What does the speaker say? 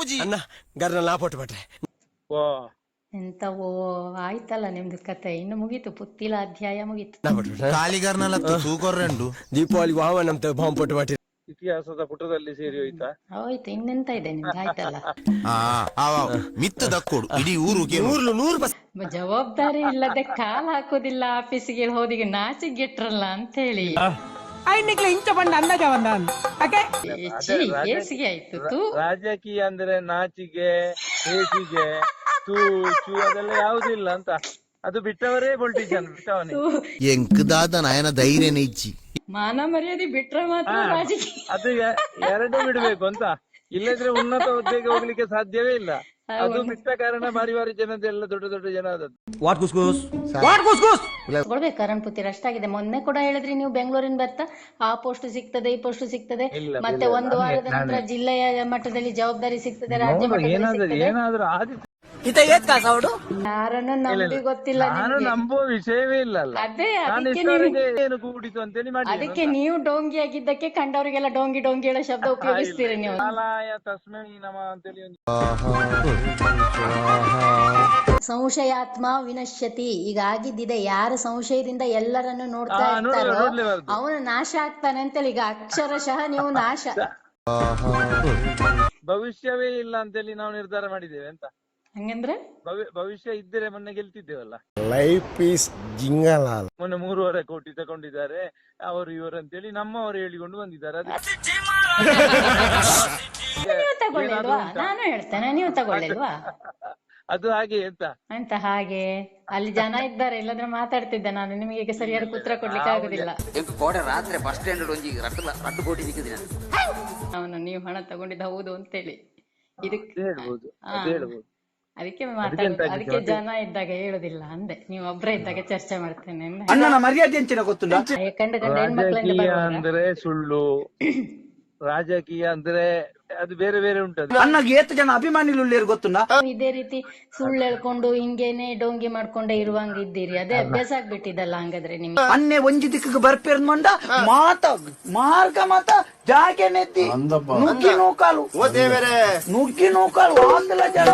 ಬಾಬೂಜಿ ಅಣ್ಣ ಗರ್ನ ಲಾಪೋಟ್ ಬಟ್ರೆ ಎಂತವೋ ಆಯ್ತಲ್ಲ ನಿಮ್ದು ಕತೆ ಇನ್ನು ಮುಗೀತು ಪುತ್ತಿಲ ಅಧ್ಯಾಯ ಮುಗೀತು ಕಾಲಿಗಾರ್ನಲ್ಲ ತೂಕೊರ್ರೆಂಡು ದೀಪಾವಳಿ ವಾವ ನಮ್ತ ಬಾಂಬ್ ಪೊಟ್ಟು ಬಟ್ರೆ ಇತಿಹಾಸದ ಪುಟದಲ್ಲಿ ಸೇರಿ ಹೋಯ್ತಾ ಹೋಯ್ತು ಇನ್ನೆಂತ ಇದೆ ನಿಮ್ದು ಆಯ್ತಲ್ಲ ಮಿತ್ತು ದಕ್ಕೋಡು ಇಡೀ ಊರಿಗೆ ನೂರು ಬಸ್ ಜವಾಬ್ದಾರಿ ಇಲ್ಲದೆ ಕಾಲ್ ಹಾಕೋದಿಲ್ಲ ಆಫೀಸಿಗೆ ಹೋದಿಗೆ ನಾಚಿಗೆಟ್ರಲ್ಲ ಅಂತ ಹೇಳಿ ಇಂಚ ಬಂಡ ಅಂದಾಜ ಹೇಸಿಗೆ ಆಯ್ತು ತೂ ರಾಜಕೀಯ ಅಂದ್ರೆ ನಾಚಿಗೆ ಹೇಸಿಗೆ ತೂ ಚೂ ಅದೆಲ್ಲ ಯಾವುದಿಲ್ಲ ಅಂತ ಅದು ಬಿಟ್ಟವರೇ ಪೊಲಿಟಿಷಿಯನ್ ಬಿಟ್ಟವನೇ ಎಂಕದಾದ ನಯನ ಧೈರ್ಯನೇ ಇಚ್ಚಿ ಮಾನ ಮರ್ಯಾದೆ ಬಿಟ್ರೆ ಮಾತ್ರ ರಾಜಕೀಯ ಅದು ಎರಡೇ ಬಿಡ್ಬೇಕು ಅಂತ ಇಲ್ಲದ್ರೆ ಉನ್ನತ ಹುದ್ದೆಗೆ ಹೋಗ್ಲಿಕ್ಕೆ ಸಾಧ್ಯವೇ ಇಲ್ಲ ಅದು ಬಿಟ್ಟ ಕಾರಣ ಬಾರಿ ಬಾರಿ ಜನದೆಲ್ಲ ದೊಡ್ಡ ದೊಡ್ಡ ಜನ ಆದದ್ದು ತಗೊಳ್ಬೇಕು ಕರಣ್ ಪುತ್ತಿರ ಅಷ್ಟಾಗಿದೆ ಮೊನ್ನೆ ಕೂಡ ಹೇಳಿದ್ರಿ ನೀವು ಬೆಂಗಳೂರಿನ ಬರ್ತಾ ಆ ಪೋಸ್ಟ್ ಸಿಗ್ತದೆ ಈ ಪೋಸ್ಟ್ ಸಿಗ್ತದೆ ಮತ್ತೆ ಒಂದು ವಾರದ ನಂತರ ಜಿಲ್ಲೆಯ ಮಟ್ಟದಲ್ಲಿ ಜವಾಬ್ದಾರಿ ಸಿಗ್ತದೆ ರಾಜ್ಯ ಮಟ್ಟದಲ್ಲಿ ಏನಾದ್ರೂ ಆದಿತ್ತು ಯಾರನ್ನು ನಂಬಿ ಗೊತ್ತಿಲ್ಲ ನಾನು ನಂಬುವ ವಿಷಯವೇ ಇಲ್ಲ ಅದೇ ನಾನು ಇಷ್ಟವರೆಗೆ ಏನು ಕೂಡಿತು ಅಂತೇಳಿ ಮಾಡಿ ಅದಕ್ಕೆ ನೀವು ಡೋಂಗಿ ಆಗಿದ್ದಕ್ಕೆ ಕಂಡವರಿಗೆಲ್ಲ ಡೋಂಗಿ ಡೋಂಗಿ ಹೇಳೋ ಶಬ್ದ ಉಪಯೋಗಿಸ್ತೀರಿ ನೀವು ಕಾಲಾಯ ತಸ್ಮೈ ನಮ ಅಂತೇಳಿ ಒಂದು ಸಂಶಯಾತ್ಮ ವಿನಶ್ಯತಿ ಈಗ ಆಗಿದ್ದಿದೆ ಯಾರ ಸಂಶಯದಿಂದ ಎಲ್ಲರನ್ನು ನೋಡ್ತಾ ಇರ್ತಾರೋ ಅವನು ನಾಶ ಆಗ್ತಾನೆ ಅಂತೇಳಿ ಈಗ ಅಕ್ಷರಶಃ ನೀವು ನಾಶ ಭವಿಷ್ಯವೇ ಇಲ್ಲ ಅಂತೇಳಿ ನಾವು ನಿರ್ಧಾರ ಮಾಡಿದ್ದೇವೆ ಅಂತ ಹಂಗಂದ್ರೆ ಭವಿಷ್ಯ ಇದ್ದರೆ ಮೊನ್ನೆ ಗೆಲ್ತಿದ್ದೇವಲ್ಲ ಲೈಫ್ ಈಸ್ ಜಿಂಗಲಾಲ ಮೊನ್ನೆ 3.5 ಕೋಟಿ ತಗೊಂಡಿದ್ದಾರೆ ಅವರು ಇವರು ಅಂತೇಳಿ ನಮ್ಮವರು ಹೇಳಿಕೊಂಡು ಬಂದಿದ್ದಾರೆ ನೀವು ತಗೊಳ್ಳಿಲ್ವಾ ನಾನು ಹೇಳ್ತೇನೆ ನೀವು ತಗೊಳ್ಳಿಲ್ವಾ ಅದು ಹಾಗೆ ಅಂತ ಹಾಗೆ ಅಲ್ಲಿ ಜನ ಇದ್ದಾರೆ ಇಲ್ಲದ್ರೆ ಮಾತಾಡ್ತಿದ್ದೆ ನಾನು ನಿಮಗೆ ಈಗ ಸರಿಯಾದ ಉತ್ತರ ಕೊಡ್ಲಿಕ್ಕೆ ಆಗುದಿಲ್ಲ ರಾತ್ರಿ ಬಸ್ ಸ್ಟ್ಯಾಂಡ್ ಅವನು ನೀವು ಹಣ ತಗೊಂಡಿದ್ದ ಹೌದು ಅಂತೇಳಿ ಇದಕ್ಕೆ ಹೇಳ್ಬೋದು ಅದಕ್ಕೆ ಮಾತಾಡುದು ಅದಕ್ಕೆ ಜನ ಇದ್ದಾಗ ಹೇಳುದಿಲ್ಲ ಅಂದೆ ನೀವು ಒಬ್ರ ಇದ್ದಾಗ ಚರ್ಚೆ ಮಾಡ್ತೇನೆ ಅಣ್ಣನ ಮರ್ಯಾದೆ ಹೆಂಚಿನ ಗೊತ್ತುಂಟಾ ಕಂಡು ಕಂಡು ಹೆಣ್ಮಕ್ಳಿಂದ ರಾಜಕೀಯ ಅಂದ್ರೆ ಸುಳ್ಳು ರಾಜಕೀಯ ಅಂದ್ರೆ ಅದು ಬೇರೆ ಬೇರೆ ಉಂಟದು ಅಣ್ಣಗೆ ಏತು ಜನ ಅಭಿಮಾನಿಗಳು ಗೊತ್ತುಂಟಾ ಇದೇ ರೀತಿ ಸುಳ್ಳು ಹೇಳ್ಕೊಂಡು ಹಿಂಗೇನೆ ಡೋಂಗಿ ಮಾಡ್ಕೊಂಡೇ ಇರುವಂಗ ಇದ್ದೀರಿ ಅದೇ ಅಭ್ಯಾಸ ಆಗ್ಬಿಟ್ಟಿದಲ್ಲ ಹಂಗಾದ್ರೆ ನಿಮ್ಗೆ ಅನ್ನೆ ಒಂಜಿ ದಿಕ್ಕಿಗೆ ಬರ್ಪೇರ್ ಮಂಡ ಮಾತ ಮಾರ್ಗ ಮಾತ ಜಾಗೆ ನೆತ್ತಿ ನುಗ್ಗಿ ನೂಕಾಲು ನುಗ್ಗಿ ನೂಕಾಲು ಆಂದಲ ಜನ